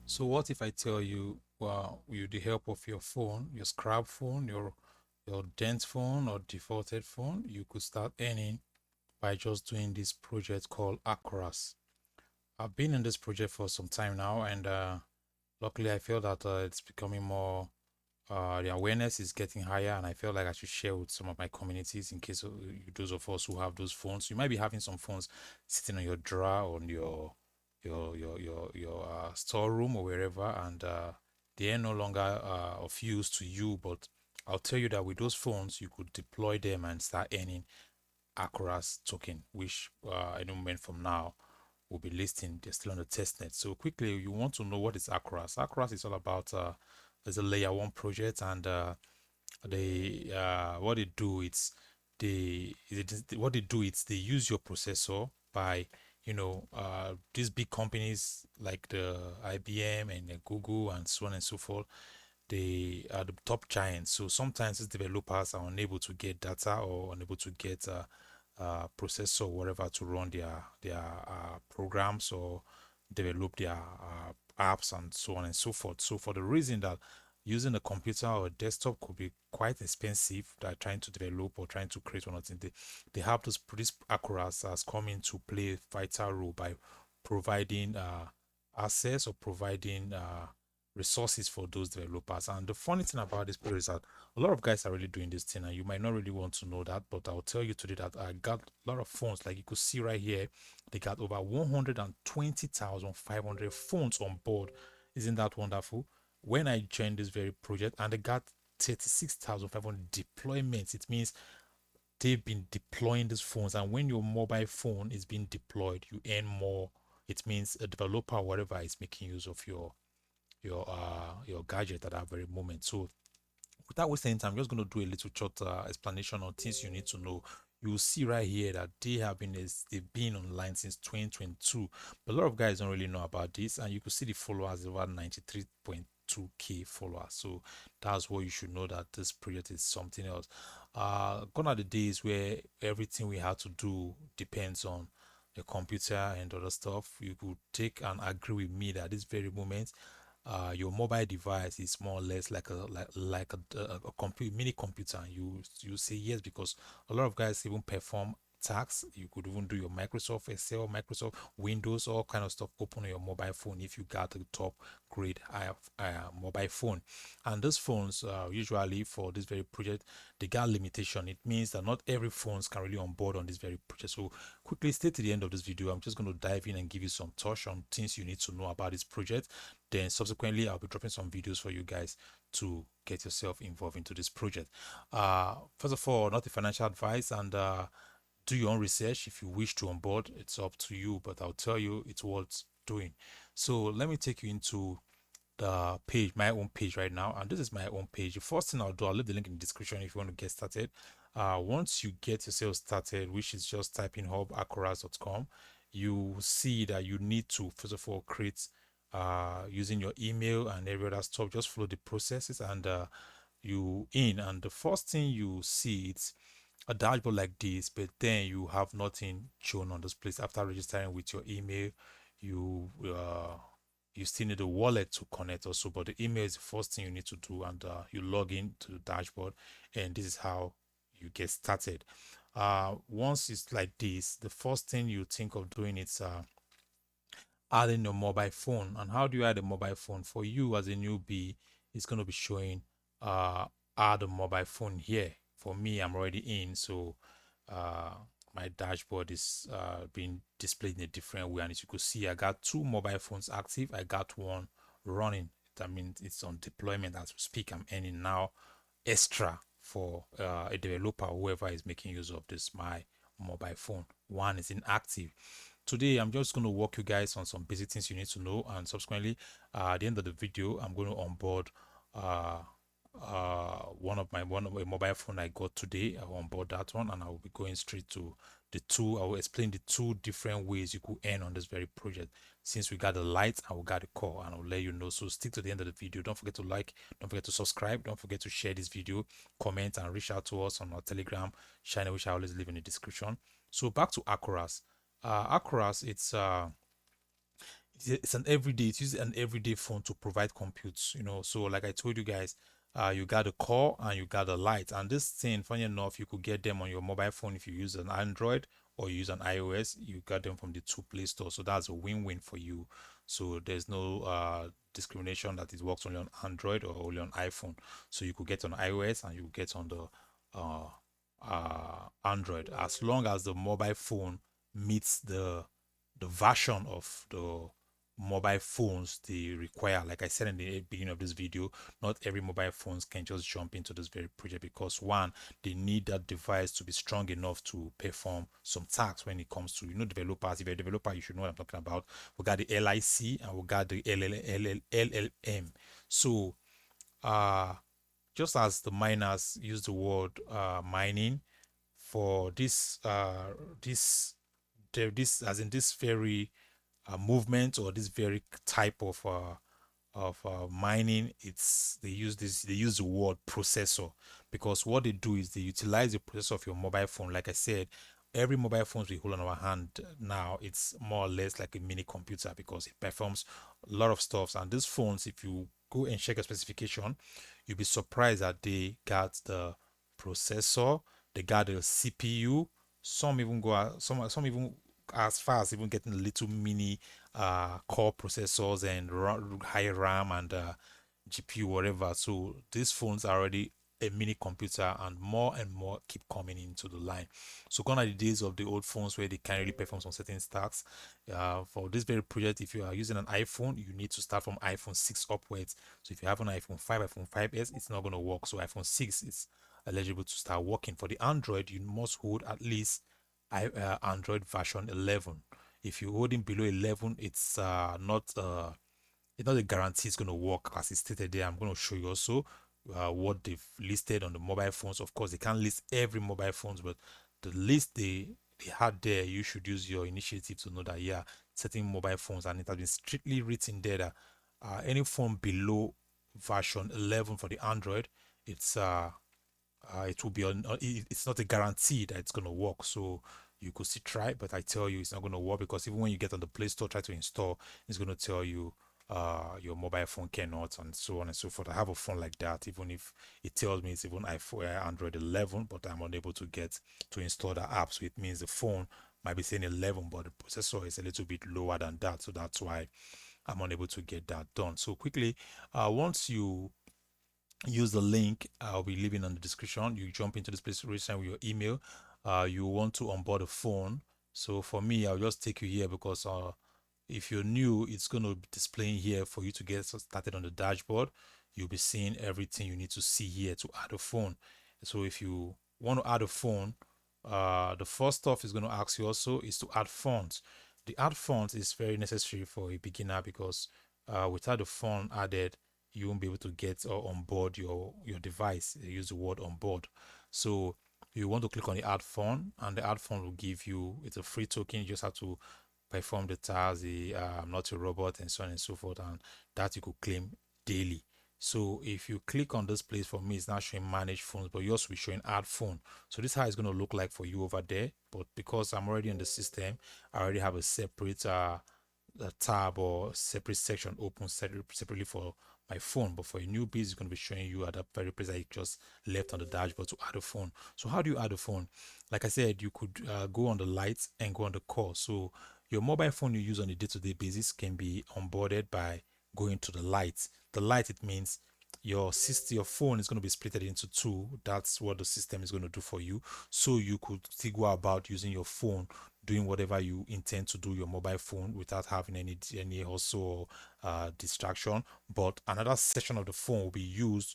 So what if I tell you, well, with the help of your phone, your scrap phone, your dent phone or defaulted phone, you could start earning by just doing this project called Acurast. I've been in this project for some time now, and luckily I feel that it's becoming more. The awareness is getting higher, and I feel like I should share with some of my communities in case of those of us who have those phones. You might be having some phones sitting on your drawer on your storeroom or wherever, and they are no longer of use to you. But I'll tell you that with those phones, you could deploy them and start earning Acurast token, which any moment from now will be listing. They're still on the testnet. So quickly, you want to know what is Acurast. Acurast is all about it's a layer one project, and they what they do it's what they do it's they use your processor by these big companies like the IBM and the Google and so on and so forth. They are the top giants. So sometimes these developers are unable to get data or unable to get processor or whatever to run their programs or develop their apps and so on and so forth. So for the reason that using a computer or a desktop could be quite expensive, that trying to develop or trying to create one of things, they have this Acurast has come in to play a vital role by providing access or providing resources for those developers. And the funny thing about this project is that a lot of guys are really doing this thing, and you might not really want to know that, but I'll tell you today that I got a lot of phones. Like you could see right here, they got over 120,500 phones on board. Isn't that wonderful? When I joined this very project, and they got 36,500 deployments, it means they've been deploying these phones. And when your mobile phone is being deployed, you earn more. It means a developer, whatever, is making use of your gadget at that very moment. So without wasting time, I'm just going to do a little short explanation on things you need to know. You will see right here that they've been online since 2022, but a lot of guys don't really know about this, and you can see the followers over 93.2k followers. So that's what you should know, that this project is something else. Gone are the days where everything we have to do depends on the computer and other stuff. You could take and agree with me that this very moment your mobile device is more or less like a mini computer. You say yes, because a lot of guys even perform tasks. You could even do your Microsoft Excel, Microsoft Windows, all kind of stuff open on your mobile phone if you got a top grade mobile phone. And those phones usually for this very project, they got limitation. It means that not every phones can really on board on this very project. So quickly stay to the end of this video. I'm just going to dive in and give you some touch on things you need to know about this project. Then subsequently, I'll be dropping some videos for you guys to get yourself involved into this project. First of all, not a financial advice, and do your own research. If you wish to onboard, it's up to you, but I'll tell you it's worth doing. So let me take you into the page, my own page right now, and this is my own page. The first thing I'll do, I'll leave the link in the description if you want to get started. Once you get yourself started, which is just type in hub.acurast.com, you see that you need to first of all create using your email and every other stuff. Just follow the processes, and you in, and the first thing you see, it's a dashboard like this, but then you have nothing shown on this place. After registering with your email, you you still need a wallet to connect also, but the email is the first thing you need to do, and you log in to the dashboard, and this is how you get started. Once it's like this, the first thing you think of doing is adding your mobile phone. And how do you add a mobile phone? For you as a newbie, it's going to be showing uh add a mobile phone here. For me, I'm already in, so uh my dashboard is being displayed in a different way. And as you could see, I got two mobile phones active. I got one running. That means it's on deployment as we speak. I'm earning now extra for a developer, whoever is making use of this my mobile phone. One is inactive. Today I'm just going to walk you guys on some basic things you need to know, and subsequently at the end of the video I'm going to onboard uh one of my mobile phone I got today. I will onboard that one, and I will be going straight to the two. I will explain the two different ways you could earn on this very project, since we got the light and we got the core, and I'll let you know. So stick to the end of the video. Don't forget to like, don't forget to subscribe, don't forget to share this video, comment, and reach out to us on our Telegram channel, which I always leave in the description. So back to Acurast. Acurast, it's an everyday, it's using an everyday phone to provide compute, so like I told you guys, you got a core and you got a light, and this thing, funny enough, you could get them on your mobile phone if you use an Android or you use an iOS. You got them from the two Play Store, so that's a win-win for you. So there's no discrimination that it works only on Android or only on iPhone. So you could get on iOS and you get on the uh, Android, as long as the mobile phone meets the version of the mobile phones they require. Like I said in the beginning of this video, not every mobile phones can just jump into this very project, because one, they need that device to be strong enough to perform some tasks when it comes to, developers. If you're a developer, you should know what I'm talking about. We got the LIC and we got the LLM. So just as the miners use the word mining for this as in this very movement, or this very type of mining, they use the word processor, because what they do is they utilize the processor of your mobile phone. Like I said, every mobile phone we hold on our hand now, it's more or less like a mini computer, because it performs a lot of stuff. And these phones, if you go and check a specification, you'll be surprised that they got the processor, they got the CPU. Some even as far as even getting little mini core processors and high RAM and GPU, whatever. So these phones are already a mini computer, and more keep coming into the line. So gone are the days of the old phones where they can't really perform some certain tasks. For this very project, if you are using an iPhone, you need to start from iPhone 6 upwards. So if you have an iPhone 5, iPhone 5s, it's not going to work. So iPhone 6 is eligible to start working. For the Android, you must hold at least Android version 11. If you're holding below 11, it's not a guarantee it's going to work as it's stated there. I'm going to show you also what they've listed on the mobile phones. Of course, they can't list every mobile phones, but the list they had there, you should use your initiative to know that, yeah, certain mobile phones, and it has been strictly written there that any phone below version 11 for the Android, it's it will be it's not a guarantee that it's going to work. So you could still try, but I tell you it's not going to work, because even when you get on the Play Store, try to install, it's going to tell you your mobile phone cannot, and so on and so forth. I have a phone like that, even if it tells me it's even iPhone Android 11, but I'm unable to get to install the app. So it means the phone might be saying 11, but the processor is a little bit lower than that. So that's why I'm unable to get that done. So quickly, once you use the link I'll be leaving on the description, you jump into this place, register with your email. You want to onboard a phone. So for me, I'll just take you here, because if you're new, it's going to be displaying here for you to get started on the dashboard. You'll be seeing everything you need to see here to add a phone. So if you want to add a phone, the first stuff is going to ask you also is to add fonts. The add fonts is very necessary for a beginner, because without the font added, you won't be able to get or onboard your device. They use the word onboard. So you want to click on the add font, and the add font will give you, it's a free token. You just have to perform the tasks, the I'm not a robot, and so on and so forth, and that you could claim daily. So if you click on this place, for me it's not showing manage phones, but yours will be showing add phone. So this is how it's going to look like for you over there. But because I'm already in the system, I already have a separate a tab or separate section open separately for my phone. But for a newbie, it's going to be showing you at that very place I just left on the dashboard to add a phone. So how do you add a phone? Like I said, you could go on the lights and go on the core. So your mobile phone you use on a day-to-day basis can be onboarded by going to the lights. The light, it means your phone is going to be split into two. That's what the system is going to do for you. So you could still go about using your phone, doing whatever you intend to do your mobile phone without having any also distraction. But another section of the phone will be used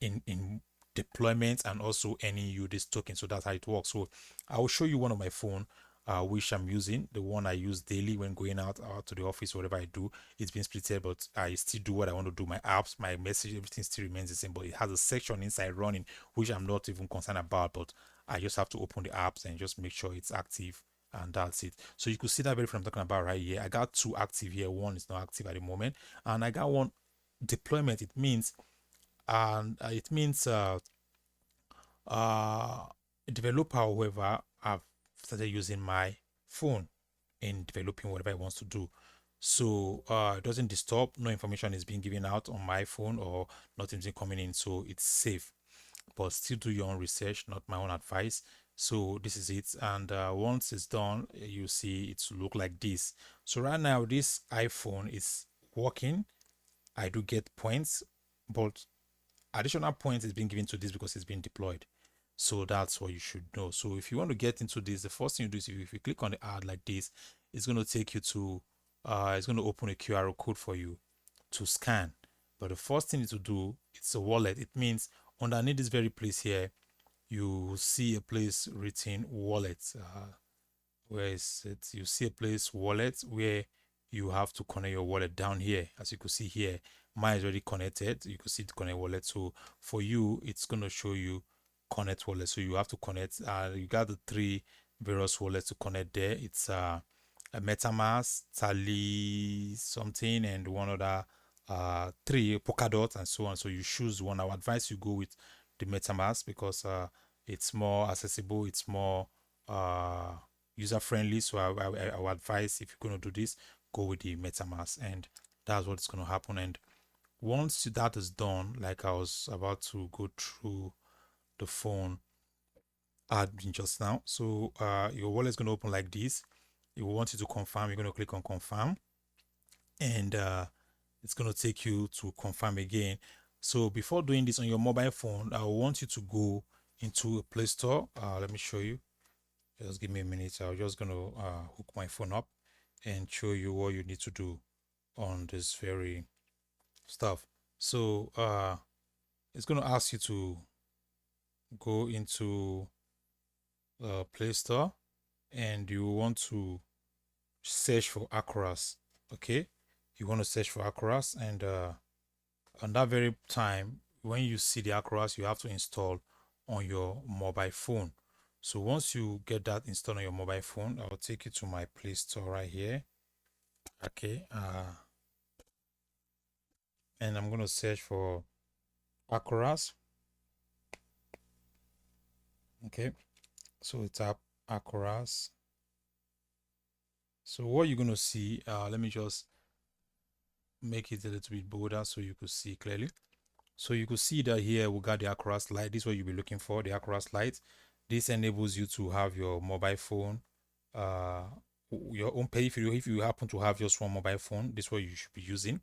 in deployment and also any UDIS token. So that's how it works. So I will show you one of my phone which I'm using, the one I use daily when going out to the office, whatever I do. It's been splitted, but I still do what I want to do. My apps, my message, everything still remains the same, but it has a section inside running, which I'm not even concerned about. But I just have to open the apps and just make sure it's active, and that's it. So you could see that very I'm talking about right here. I got two active here. One is not active at the moment, and I got one deployment. It means a developer, however, I've started using my phone in developing whatever I want to do. So it doesn't disturb, no information is being given out on my phone or nothing's been coming in, so it's safe. But still do your own research, not my own advice. So this is it, and once it's done, you see it look like this. So right now this iPhone is working. I do get points, but additional points is being given to this because it's been deployed. So that's what you should know. So if you want to get into this, the first thing you do is if you click on the ad like this, it's going to take you to it's going to open a QR code for you to scan. But the first thing to do, it's a wallet. It means underneath this very place here, you see a place written wallet. Where is it? You see a place wallet where you have to connect your wallet down here. As you can see here, mine is already connected. You can see the connect wallet. So for you, it's going to show you connect wallet. So you have to connect. You got the three various wallets to connect there. It's a MetaMask, Tally something, and one other three Polkadot and so on. So you choose one. I would advise you go with the MetaMask because it's more accessible. It's more user friendly. So I would advise, if you're going to do this, go with the MetaMask, and that's what's going to happen. And once that is done, like I was about to go through the phone admin just now, so your wallet is going to open like this. It will want you to confirm. You're going to click on confirm, and it's going to take you to confirm again. So before doing this on your mobile phone, I want you to go into a Play Store. Let me show you. Just give me a minute. I'm just going to hook my phone up and show you what you need to do on this very stuff. So it's going to ask you to go into Play Store, and you want to search for Acurast. Okay, you want to search for Acurast, and on that very time, when you see the Acurast, you have to install on your mobile phone. So once you get that installed on your mobile phone, I'll take you to my Play Store right here. Okay, and I'm gonna search for Acurast. Okay, so tap Acurast. So what you're gonna see, let me just make it a little bit bolder so you could see clearly. So you could see that here we got the Acurast light. This is what you'll be looking for, the Acurast light. This enables you to have your mobile phone, your own pay. If you happen to have just one mobile phone, this is what you should be using.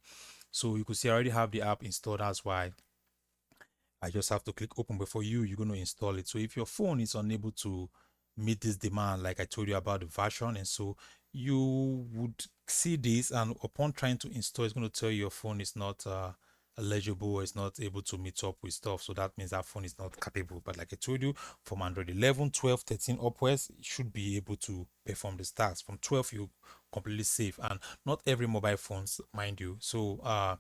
So you could see I already have the app installed. That's why I just have to click open. Before you're going to install it. So if your phone is unable to meet this demand, like I told you about the version, and so you would see this, and upon trying to install, it's going to tell you your phone is not eligible, or it's not able to meet up with stuff. So that means that phone is not capable. But like I told you, from Android 11, 12, 13 upwards, it should be able to perform the tasks. From 12, you completely safe, and not every mobile phones, mind you. So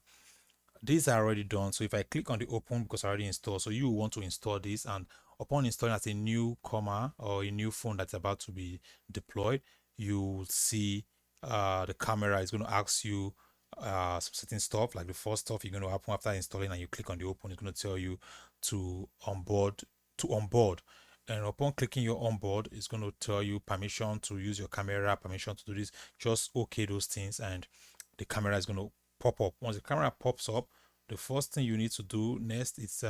these are already done. So if I click on the open, because I already installed, so you want to install this, and upon installing as a newcomer or a new phone that's about to be deployed, you will see the camera is going to ask you some certain stuff. Like the first stuff you're going to happen after installing, and you click on the open, it's going to tell you to onboard. And upon clicking your onboard, it's going to tell you permission to use your camera, permission to do this. Just okay those things, and the camera is going to pop up. Once the camera pops up, the first thing you need to do next is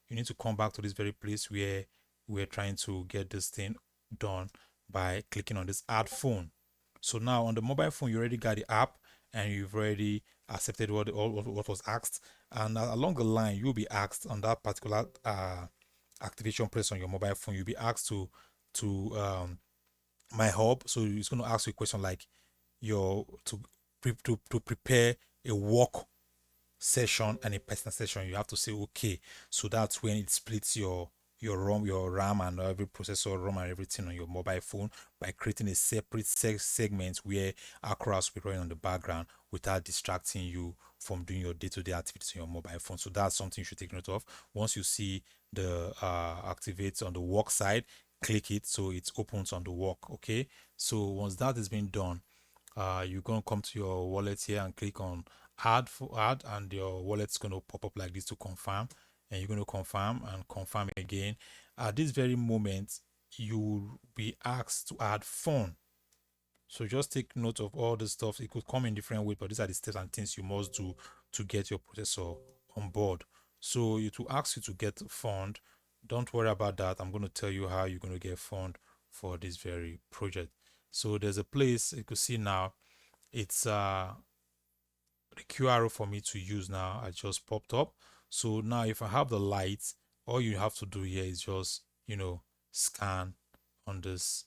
you need to come back to this very place where we're trying to get this thing done by clicking on this add phone. So now on the mobile phone, you already got the app, and you've already accepted what was asked, and along the line you'll be asked on that particular activation press on your mobile phone, you'll be asked to my hub. So it's going to ask you a question like your to prepare a work session and a personal session. You have to say okay. So that's when it splits your RAM and every processor, RAM and everything on your mobile phone by creating a separate segment where Across will be running on the background without distracting you from doing your day-to-day activities on your mobile phone. So that's something you should take note of. Once you see the activate on the work side, click it so it opens on the work. Okay, so once that has been done, you're going to come to your wallet here and click on add, and your wallet's going to pop up like this to confirm, and you're going to confirm and confirm again. At this very moment, you will be asked to add phone. So just take note of all the stuff. It could come in different ways, but these are the steps and things you must do to get your processor on board. So it will ask you to get fund. Don't worry about that. I'm going to tell you how you're going to get fund for this very project. So there's a place you could see now. It's the QR for me to use now. I just popped up. So now if I have the lights, all you have to do here is just, scan on this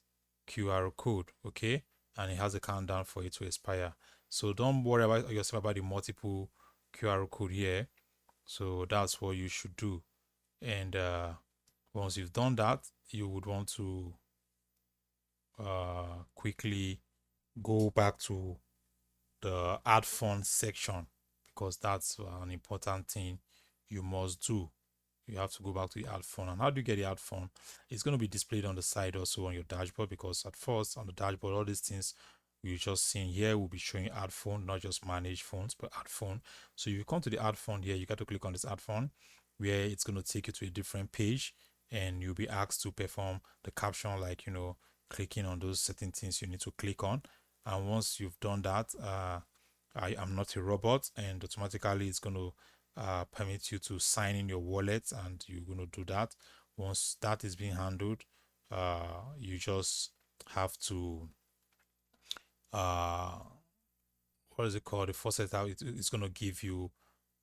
QR code, okay? And it has a countdown for it to expire. So don't worry about yourself about the multiple QR code here. So that's what you should do. And once you've done that, you would want to quickly go back to the add funds section, because that's an important thing you must do. You have to go back to the add fund. And how do you get the add fund? It's going to be displayed on the side also on your dashboard, because at first on the dashboard, all these things you just seen here will be showing add fund, not just manage funds, but add fund. So if you come to the add fund here, you got to click on this add fund, where it's going to take you to a different page, and you'll be asked to perform the caption, like, clicking on those certain things you need to click on. And once you've done that, I am not a robot, and automatically it's going to permit you to sign in your wallet, and you're going to do that. Once that is being handled, you just have to what is it called, the faucet out. It's going to give you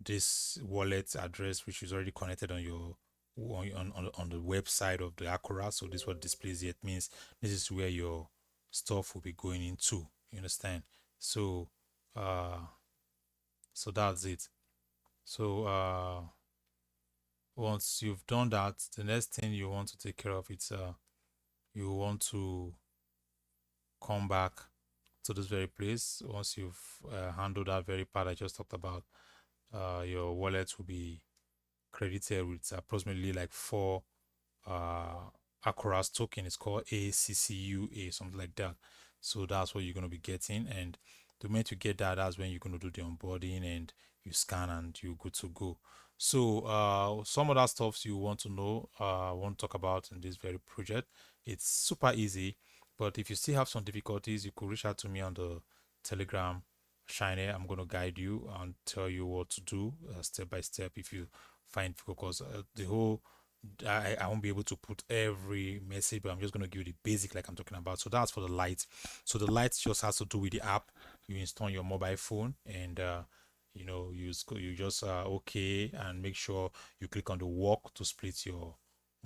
this wallet address, which is already connected on your on the website of the Acurast. So this is what displays here. It means this is where your stuff will be going into, you understand? So so that's it. So once you've done that, the next thing you want to take care of, it's you want to come back to this very place. Once you've handled that very part I just talked about, your wallet will be credited with approximately like 4 Acurast token. It's called ACCUA, something like that. So that's what you're going to be getting, and the moment you get that, that's when you're going to do the onboarding, and you scan and you're good to go. So some of that stuff you want to know, want to talk about in this very project. It's super easy, but if you still have some difficulties, you could reach out to me on the Telegram Shiner. I'm going to guide you and tell you what to do step by step if you find, because the whole I won't be able to put every message, but I'm just going to give you the basic like I'm talking about. So that's for the light. So the light just has to do with the app you install on your mobile phone, and you just okay, and make sure you click on the work to split your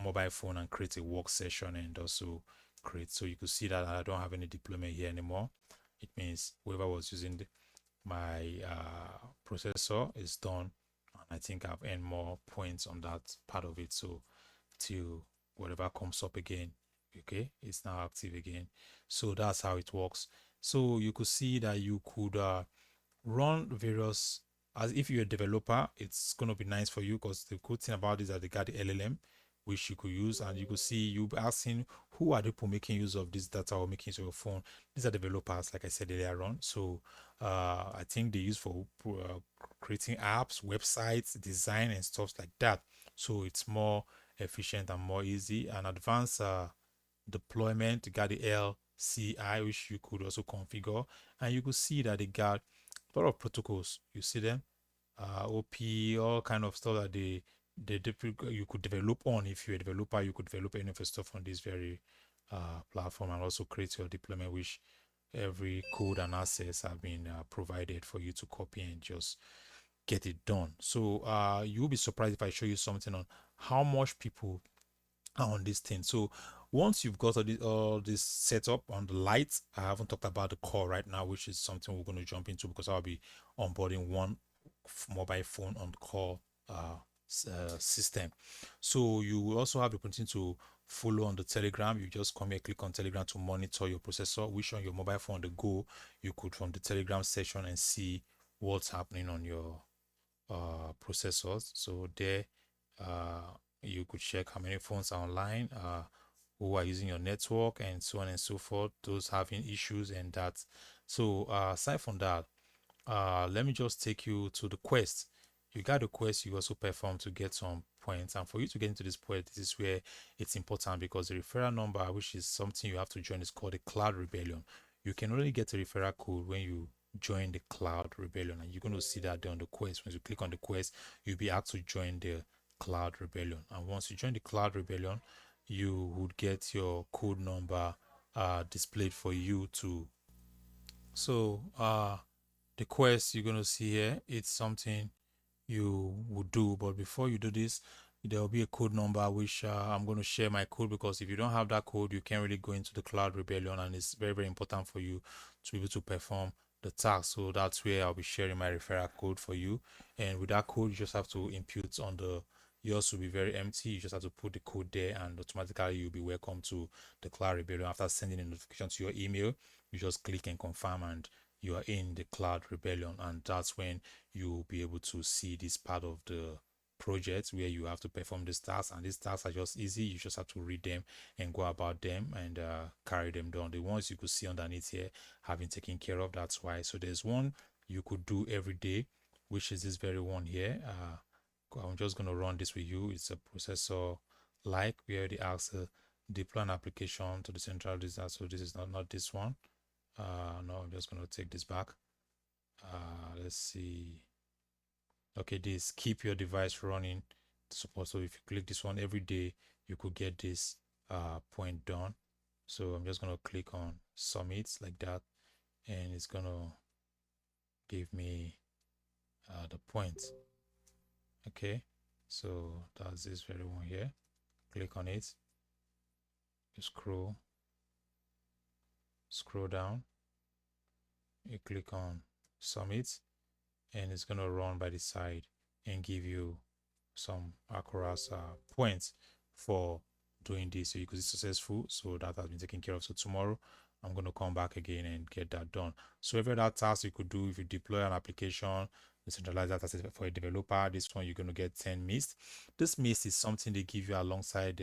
mobile phone and create a work session, and also create. So you could see that I don't have any deployment here anymore. It means whoever was using my processor is done, and I think I've earned more points on that part of it. So till whatever comes up again, okay, it's now active again. So that's how it works. So you could see that you could run various, as if you're a developer, it's going to be nice for you, because the good thing about this is that they got the LLM which you could use, and you could see you'll be asking who are the people making use of this data or making use of your phone. These are developers, like I said earlier on. So I think they use for creating apps, websites, design, and stuff like that. So it's more efficient and more easy. And advanced deployment, you got the LCI, which you could also configure, and you could see that they got a lot of protocols. You see them, OP, all kind of stuff that you could develop on. If you're a developer, you could develop any of your stuff on this very platform, and also create your deployment, which every code and assets have been provided for you to copy and just get it done. So you'll be surprised if I show you something on how much people are on this thing. So once you've got all this setup on the lights, I haven't talked about the core right now, which is something we're going to jump into, because I'll be onboarding one mobile phone on the core system. So you will also have the opportunity to follow on the Telegram. You just come here, click on Telegram to monitor your processor, which on your mobile phone on the go, you could from the Telegram section and see what's happening on your processors. So there you could check how many phones are online, who are using your network, and so on and so forth, those having issues and that. So aside from that, let me just take you to the quest. You got the quest you also perform to get some points, and for you to get into this point, this is where it's important, because the referral number, which is something you have to join, is called the Cloud Rebellion. you can only get a referral code when you join the Cloud Rebellion, and you're going to see that there on the quest. When you click on the quest, you'll be asked to join the Cloud Rebellion, and once you join the Cloud Rebellion, you would get your code number displayed for you to. So the quest you're going to see here, it's something you would do, but before you do this, there will be a code number which I'm going to share my code, because if you don't have that code, you can't really go into the Cloud Rebellion, and it's very, very important for you to be able to perform the task. So that's where I'll be sharing my referral code for you, and with that code, you just have to input on the, yours will be very empty. You just have to put the code there, and automatically you'll be welcome to the Cloud Rebellion. After sending a notification to your email, you just click and confirm, and you are in the Cloud Rebellion, and that's when you'll be able to see this part of the project where you have to perform these tasks, and these tasks are just easy. You just have to read them and go about them, and carry them down. The ones you could see underneath here have been taken care of, that's why. So there's one you could do every day, which is this very one here. I'm just going to run this with you. It's a processor like, we already asked deploy an application to the central disaster. So this is not this one. No, I'm just going to take this back. Let's see. Okay, this keep your device running support. So if you click this one every day, you could get this point done. So I'm just going to click on submit like that, and it's going to give me the points. Okay, so that's this very one here. Click on it, you scroll down, you click on submit, and it's going to run by the side and give you some Acurast points for doing this. So you could be successful. So that has been taken care of. So tomorrow I'm going to come back again and get that done. So every other task you could do, if you deploy an application, decentralized data set for a developer, this one you're going to get 10 mist. This mist is something they give you alongside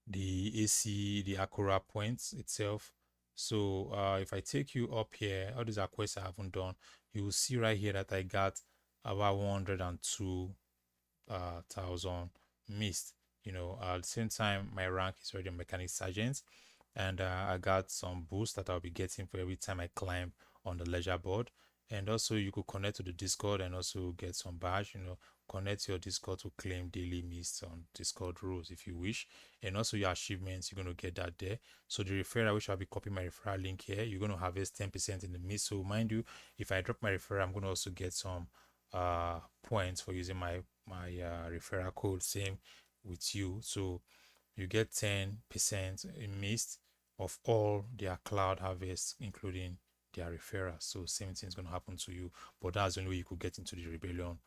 the AC, the Acurast points itself. So if I take you up here, all these are quests I haven't done. You will see right here that I got about 102,000 missed. You know, at the same time, my rank is already a mechanic sergeant, and I got some boost that I'll be getting for every time I climb on the ledger board. And also, you could connect to the Discord and also get some badge. You know, connect your Discord to claim daily mists on Discord rules if you wish, and also your achievements. You're going to get that there. So the referral, which I'll be copying my referral link here, you're going to harvest 10% in the mist. So mind you, if I drop my referral, I'm going to also get some points for using my referral code. Same with you. So you get 10% in mist of all their cloud harvests, including their referrals. So same thing is going to happen to you, but that's the only way you could get into the rebellion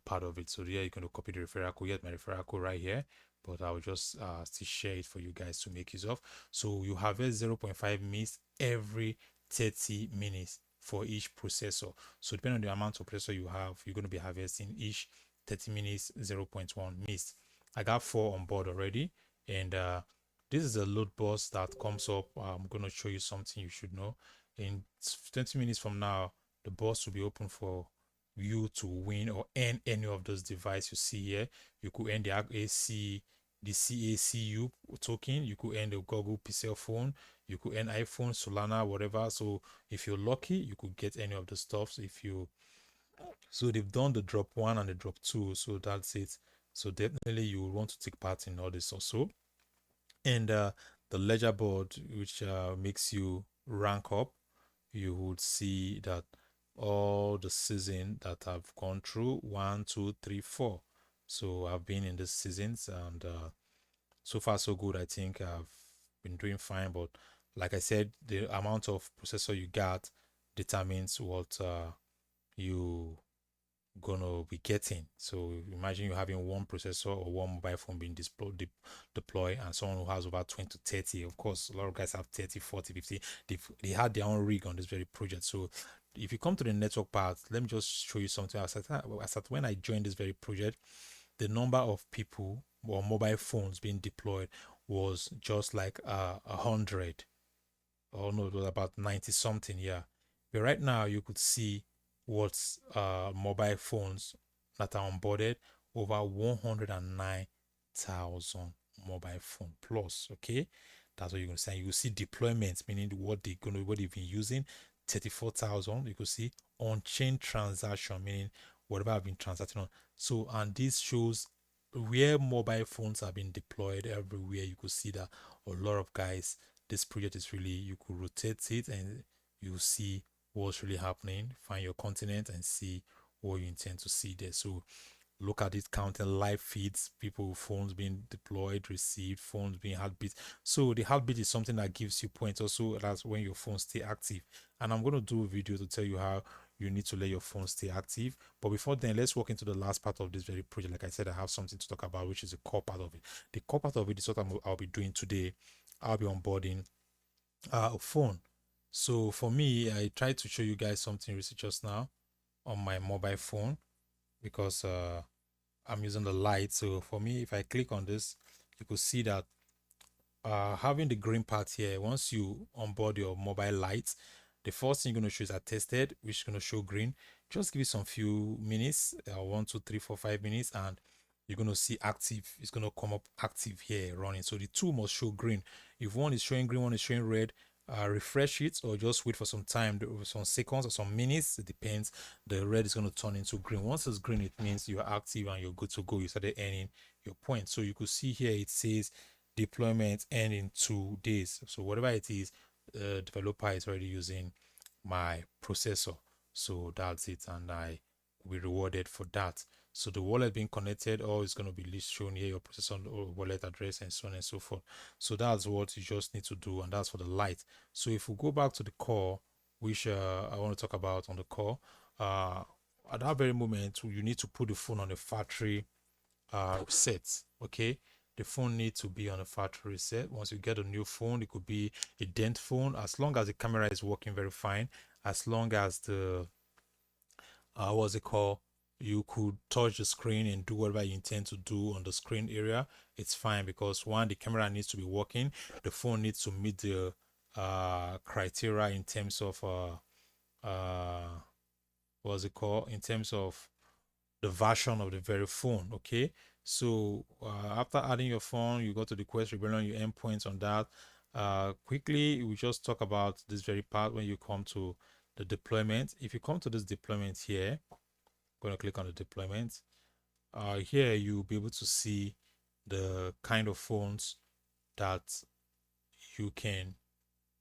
part of it. So yeah, you can copy the referral code. Get my referral code right here, but I'll just still share it for you guys to make use of. So you harvest 0.5 mist every 30 minutes for each processor. So depending on the amount of processor you have, you're going to be harvesting each 30 minutes 0.1 mist. I got 4 on board already, and this is a load boss that comes up. I'm going to show you something you should know. In 20 minutes from now, the boss will be open for you to win or earn any of those devices you see here. You could earn the AC, the CACU token. You could earn the Google Pixel phone. You could earn iPhone, Solana, whatever. So if you're lucky, you could get any of the stuff. So they've done the drop 1 and the drop 2. So that's it. So definitely you will want to take part in all this also. And the ledger board, which makes you rank up, you would see that all the season that I've gone through, 1, 2, 3, 4. So I've been in the seasons, and so far so good. I think I've been doing fine, but like I said, the amount of processor you got determines what you gonna be getting. So imagine you having one processor or one mobile phone being deployed, and someone who has over 20 to 30. Of course, a lot of guys have 30, 40, 50. They had their own rig on this very project. So if you come to the network part, let me just show you something. When I joined this very project, the number of people or mobile phones being deployed was just like 100. Oh no, it was about 90 something, yeah. But right now you could see what's mobile phones that are onboarded, over 109,000 mobile phone plus. Okay, That's what you're going to see. You will see deployments, meaning what they've been using, 34,000. You could see on-chain transaction, meaning whatever I've been transacting on. So, and this shows where mobile phones have been deployed everywhere. You could see that a lot of guys, this project is really, you could rotate it and you see what's really happening, find your continent and see what you intend to see there. So look at it, counting live feeds, people, phones being deployed, received, phones being heartbeat. So the heartbeat is something that gives you points. Also, that's when your phone stay active. And I'm going to do a video to tell you how you need to let your phone stay active. But before then, let's walk into the last part of this very project. Like I said, I have something to talk about, which is the core part of it. The core part of it is what I'll be doing today. I'll be onboarding a phone. So for me, I tried to show you guys something recent just now on my mobile phone because I'm using the light. So for me, if I click on this, you could see that having the green part here, once you onboard your mobile light, the first thing you're going to show is attested, which is going to show green. Just give it some few minutes, 1, 2, 3, 4, 5 minutes, and you're going to see active. It's going to come up active here running. So the two must show green. If one is showing green, one is showing red, refresh it or just wait for some time, some seconds or some minutes. It depends. The red is going to turn into green. Once it's green, it means you're active and you're good to go. You started earning your points. So you could see here it says deployment end in 2 days. So whatever it is, the developer is already using my processor. So that's it, and I will be rewarded for that. So the wallet being connected, or it's going to be shown here your processor or wallet address and so on and so forth. So that's what you just need to do, and that's for the light. So if we go back to the core, which I want to talk about on the core, at that very moment you need to put the phone on a factory reset. Okay, the phone needs to be on a factory reset. Once you get a new phone, it could be a dent phone, as long as the camera is working very fine, as long as the what's it called, you could touch the screen and do whatever you intend to do on the screen area, it's fine. Because one, the camera needs to be working, the phone needs to meet the criteria in terms of what's it called, in terms of the version of the very phone. Okay, so after adding your phone, you go to the Quest Rebellion, your endpoints on that. Quickly, we just talk about this very part when you come to the deployment. If you come to this deployment here, I'm going to click on the deployment. Here you'll be able to see the kind of phones that you can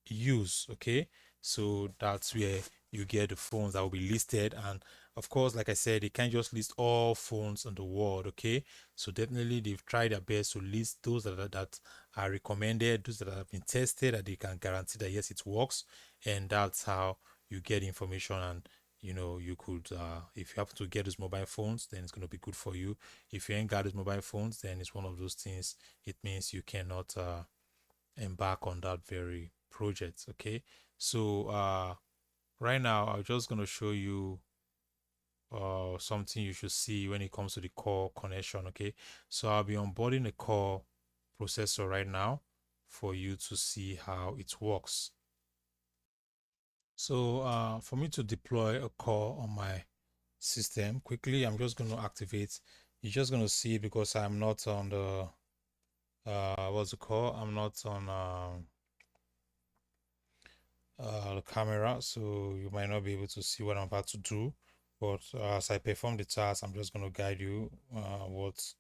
use. Okay, so that's where you get the phones that will be listed. And of course, like I said, they can't just list all phones in the world. Okay, so definitely they've tried their best to list those that are recommended, those that have been tested, that they can guarantee that yes, it works. And that's how you get information. And you could if you happen to get those mobile phones, then it's going to be good for you. If you ain't got those mobile phones, then it's one of those things, it means you cannot embark on that very project. Okay, so right now I'm just going to show you something you should see when it comes to the core connection. Okay, so I'll be onboarding a core processor right now for you to see how it works. So for me to deploy a core on my system quickly, I'm just going to activate. You're just going to see, because I'm not on the what's it called, I'm not on the camera, so you might not be able to see what I'm about to do. But as I perform the task, I'm just going to guide you what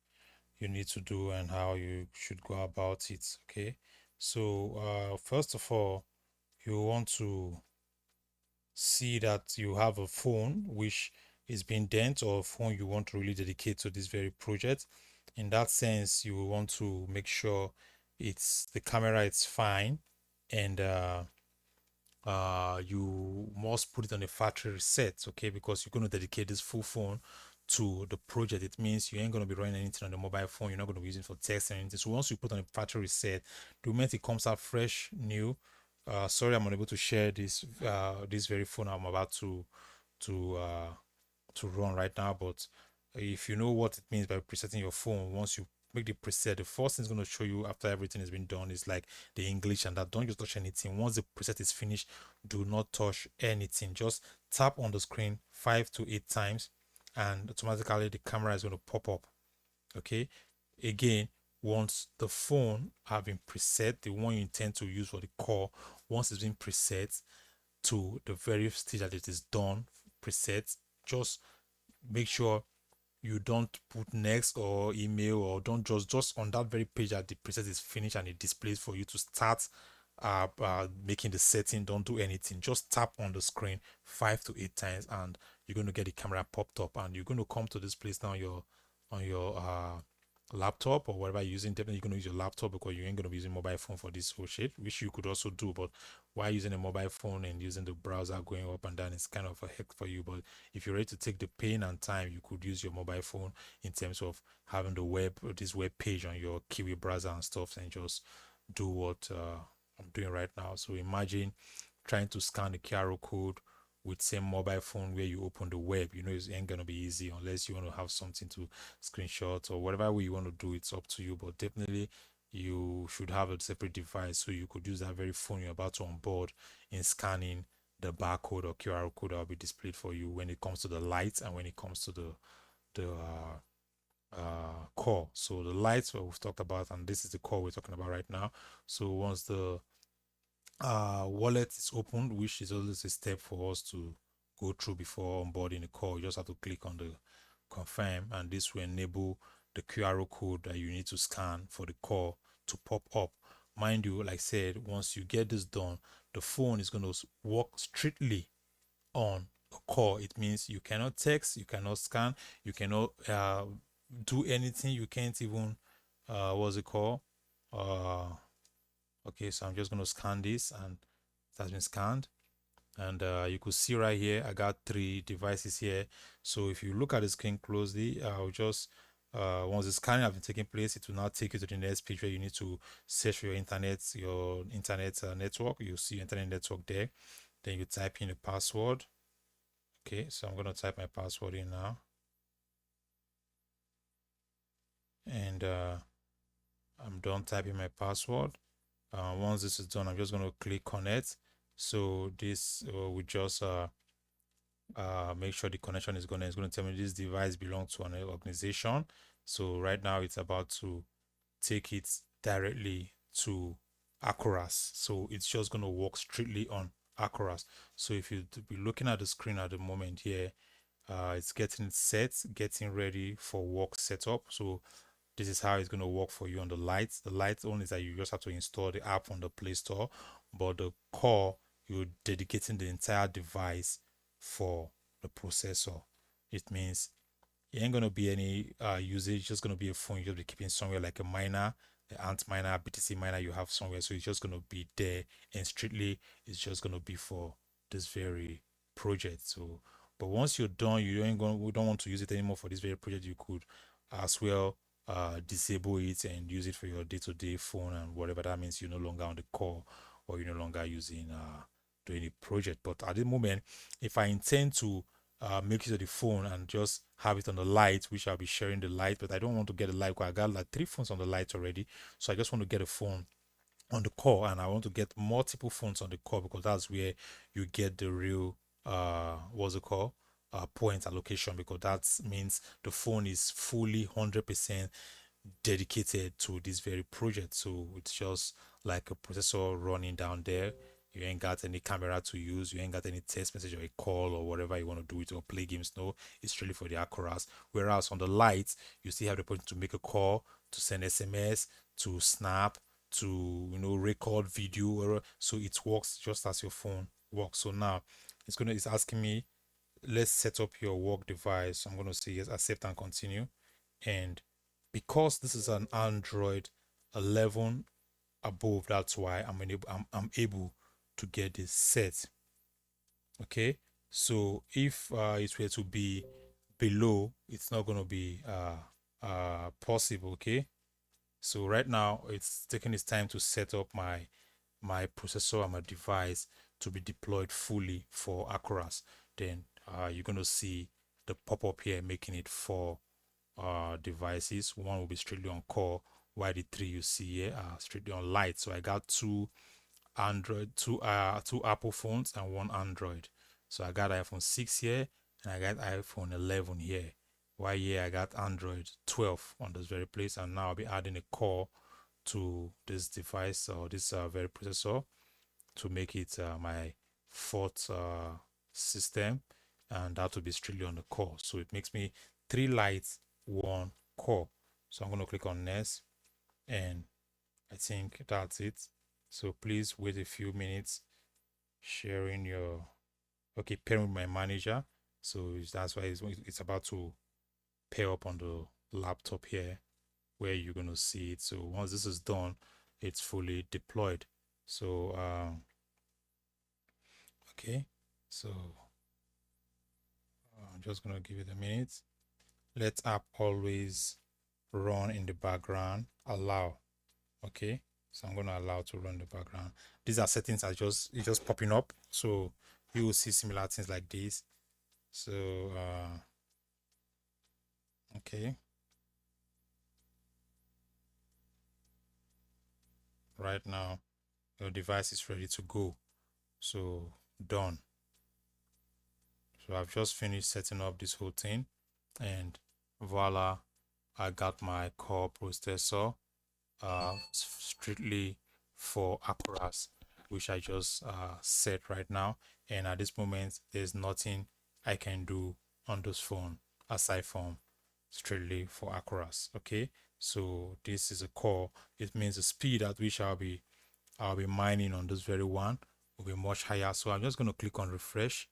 you need to do and how you should go about it. Okay, so first of all, you want to see that you have a phone which is being dent, or a phone you want to really dedicate to this very project. In that sense, you will want to make sure it's the camera is fine, and you must put it on a factory reset. Okay, because you're going to dedicate this full phone to the project. It means you ain't going to be running anything on the mobile phone. You're not going to be using it for text or anything. So once you put on a factory reset, the moment it comes out fresh, new, sorry, I'm unable to share this very phone I'm about to uh to run right now. But if you know what it means by presetting your phone, once you make the preset, the first thing it's going to show you after everything has been done is like the English and that. Don't just touch anything. Once the preset is finished, do not touch anything. Just tap on the screen 5 to 8 times, and automatically the camera is going to pop up. Okay, again, once the phone have been preset, the one you intend to use for the call, once it's been preset to the very stage that it is done, preset, just make sure you don't put next or email, or don't just on that very page that the preset is finished and it displays for you to start making the setting. Don't do anything, just tap on the screen 5 to 8 times and you're going to get the camera popped up, and you're going to come to this place now on your laptop or whatever you're using. Definitely you're going to use your laptop because you ain't going to be using mobile phone for this whole shit, which you could also do, but while using a mobile phone and using the browser going up and down, it's kind of a heck for you. But if you're ready to take the pain and time, you could use your mobile phone in terms of having the this web page on your Kiwi browser and stuff, and just do what I'm doing right now. So imagine trying to scan the QR code with same mobile phone where you open the web. You know, it ain't gonna be easy unless you want to have something to screenshot or whatever way you want to do. It's up to you, but definitely you should have a separate device so you could use that very phone you're about to onboard in scanning the barcode or QR code that will be displayed for you when it comes to the lights and when it comes to the core. So the lights what we've talked about, and this is the core we're talking about right now. So once the wallet is opened, which is always a step for us to go through before onboarding the core, you just have to click on the confirm, and this will enable the QR code that you need to scan for the core to pop up. Mind you, like I said, once you get this done, the phone is going to work strictly on a core. It means you cannot text, you cannot scan, you cannot do anything, you can't even what's it called, okay, so I'm just going to scan this, and it has been scanned. And you could see right here I got 3 devices here. So if you look at the screen closely, I'll just once the scanning has been taking place, it will now take you to the next page where you need to search for your internet network. You'll see your internet network there. Then you type in the password. Okay, so I'm going to type my password in now, and I'm done typing my password. Once this is done, I'm just going to click connect. So this will just make sure the connection is going to, tell me this device belongs to an organization. So right now it's about to take it directly to Acurast. So it's just going to work strictly on Acurast. So if you be looking at the screen at the moment here, it's getting set, getting ready for work setup. So this is how it's going to work for you on the lights. The lights only is that you just have to install the app on the Play Store, but the core, you're dedicating the entire device for the processor. It means it ain't gonna be any usage, it's just gonna be a phone you'll be keeping somewhere, like a miner, the ant miner, BTC miner you have somewhere. So it's just gonna be there, and strictly it's just gonna be for this very project. So but once you're done, we don't want to use it anymore for this very project, you could as well disable it and use it for your day-to-day phone and whatever. That means you're no longer on the call, or you're no longer using doing a project. But at the moment, if I intend to make use of the phone and just have it on the light, which I'll be sharing the light, but I don't want to get a light because I got like 3 phones on the light already. So I just want to get a phone on the core, and I want to get multiple phones on the core because that's where you get the real what's it called, point allocation, because that means the phone is fully 100% dedicated to this very project. So it's just like a processor running down there. You ain't got any camera to use, you ain't got any text message or a call or whatever you want to do it or play games. No, it's really for the Acurast. Whereas on the lights, you still have the point to make a call, to send SMS, to snap, to record video, or so it works just as your phone works. So now it's asking me, let's set up your work device. So I'm gonna say yes, accept and continue. And because this is an Android 11 above, that's why I'm able to get this set. Okay, so if it were to be below, it's not going to be possible. Okay, so right now it's taking its time to set up my processor and my device to be deployed fully for Acurast. Then you're going to see the pop-up here making it for devices. One will be strictly on core, while the 3 you see here are strictly on light. So I got two Apple phones and one Android. So I got iPhone 6 here, and I got iPhone 11 here. Why here I got Android 12 on this very place, and now I'll be adding a core to this device or this very processor to make it my fourth system, and that will be strictly on the core. So it makes me 3 lights, 1 core. So I'm going to click on next, and I think that's it. So please wait a few minutes. Sharing your okay, pairing with my manager. So that's why it's about to pair up on the laptop here, where you're going to see it. So once this is done, it's fully deployed. So okay, so I'm just going to give it a minute. Let app always run in the background. Allow. Okay, so I'm going to allow to run in the background. These are settings are just popping up, so you will see similar things like this. So okay, right now your device is ready to go. So done. So I've just finished setting up this whole thing, and voila, I got my core processor strictly for Acurast, which I just set right now. And at this moment, there's nothing I can do on this phone aside from strictly for Acurast. Okay, so this is a core. It means the speed at which I'll be mining on this very one will be much higher. So I'm just going to click on refresh,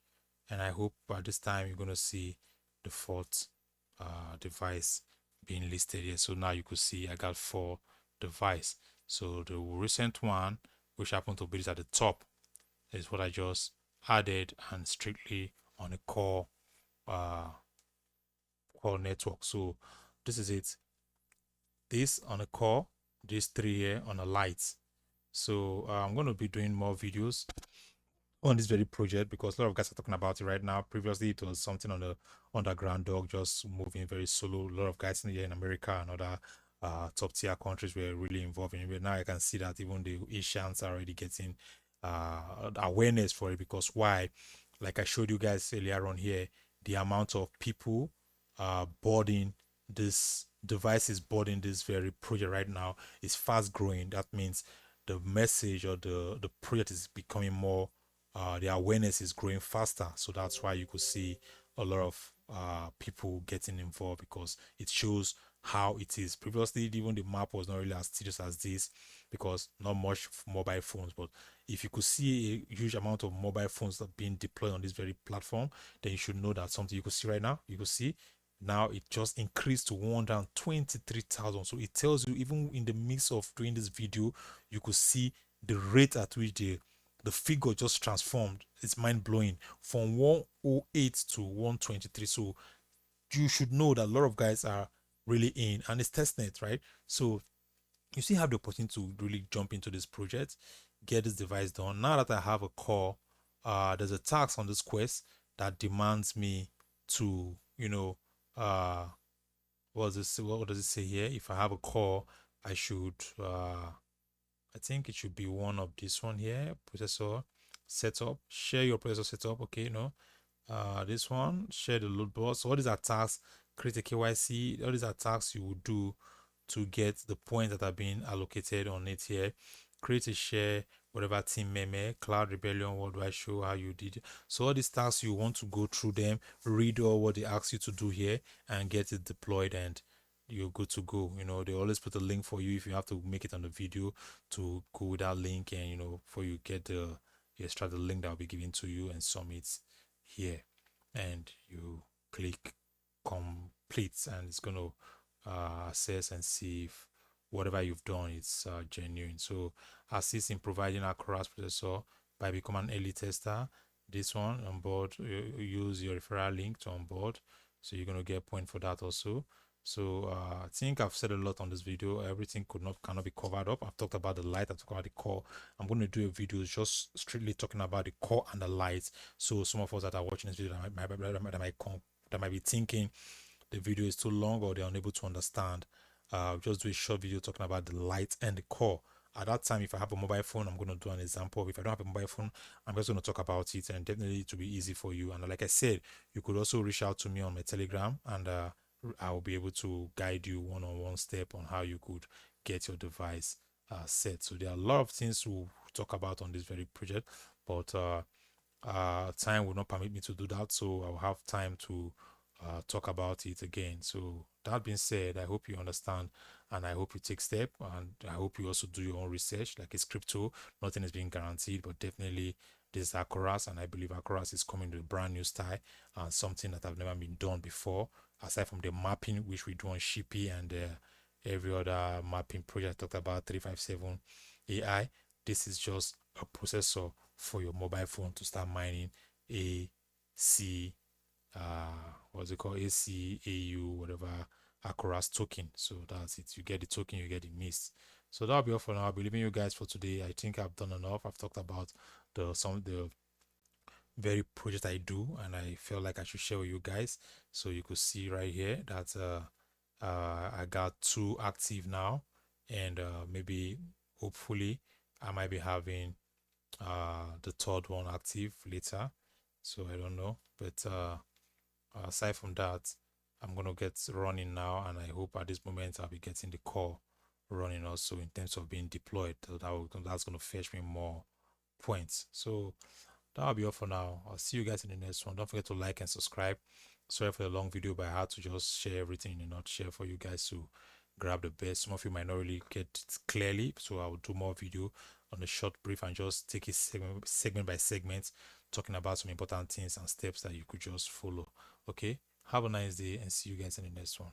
and I hope by this time you're going to see the fourth device being listed here. So now you could see I got 4 device. So the recent one, which happened to be at the top, is what I just added, and strictly on a uh, core network. So this is it. This on a core, these 3 here on a light. So I'm going to be doing more videos on this very project because a lot of guys are talking about it right now. Previously, it was something on the underground dog, just moving very solo. A lot of guys here in America and other top tier countries were really involved in it. But now I can see that even the Asians are already getting awareness for it, because why? Like I showed you guys earlier on here, the amount of people boarding this devices, boarding this very project right now is fast growing. That means the message or the project is becoming more the awareness is growing faster. So that's why you could see a lot of people getting involved, because it shows how it is. Previously, even the map was not really as serious as this, because not much mobile phones. But if you could see a huge amount of mobile phones that are being deployed on this very platform, then you should know that something you could see right now. You could see now it just increased to 123,000. So it tells you, even in the midst of doing this video, you could see the rate at which the figure just transformed. It's mind blowing from 108 to 123. So you should know that a lot of guys are really in, and it's testnet, right? So you still have the opportunity to really jump into this project, get this device done. Now that I have a core, there's a task on this quest that demands me to, what does it say here? If I have a core, I should I think it should be one of this one here, processor setup. Share your processor setup. Okay, no. This one, share the load board. So all these are tasks, create a KYC. All these are tasks you will do to get the points that are being allocated on it here. Create a share, whatever team meme, cloud rebellion, what do I show how you did. So all these tasks, you want to go through them, read all what they ask you to do here, and get it deployed, and you're good to go. They always put a link for you if you have to make it on the video, to go with that link, and for you get you extract the link that will be given to you and submit here, and you click complete, and it's going to assess and see if whatever you've done is genuine. So assist in providing a Acurast processor by becoming an early tester. This one on board, you use your referral link to onboard, so you're going to get point for that also. So I think I've said a lot on this video. Everything cannot be covered up. I've talked about the light, I've talked about the core. I'm going to do a video just strictly talking about the core and the lights. So some of us that are watching this video that might be thinking the video is too long, or they're unable to understand, just do a short video talking about the light and the core. At that time, if I have a mobile phone, I'm going to do an example. If I don't have a mobile phone, I'm just going to talk about it, and definitely it will be easy for you. And like I said, you could also reach out to me on my Telegram and I will be able to guide you one-on-one step on how you could get your device set. So there are a lot of things we'll talk about on this very project, but time will not permit me to do that, so I'll have time to talk about it again. So that being said, I hope you understand, and I hope you take step, and I hope you also do your own research. Like, it's crypto, nothing is being guaranteed, but definitely this is Acurast, and I believe Acurast is coming with a brand new style and something that have never been done before, aside from the mapping which we do on Shippy and every other mapping project I talked about, 357 AI. This is just a processor for your mobile phone to start mining AC, what's it called, ACAU, whatever, Acurast token. So that's it. You get the token, you get the mist. So that'll be all for now. I'll be leaving you guys for today. I think I've done enough. I've talked about the very project I do, and I felt like I should share with you guys. So you could see right here that I got 2 active now, and maybe hopefully I might be having the third one active later. So I don't know, but aside from that, I'm gonna get running now, and I hope at this moment I'll be getting the core running also in terms of being deployed. So that's gonna fetch me more points. So that'll be all for now. I'll see you guys in the next one. Don't forget to like and subscribe. Sorry for the long video, but I had to just share everything in a nutshell for you guys to grab the best. Some of you might not really get it clearly, so I will do more video on a short brief and just take it segment by segment, talking about some important things and steps that you could just follow. Okay, have a nice day and see you guys in the next one.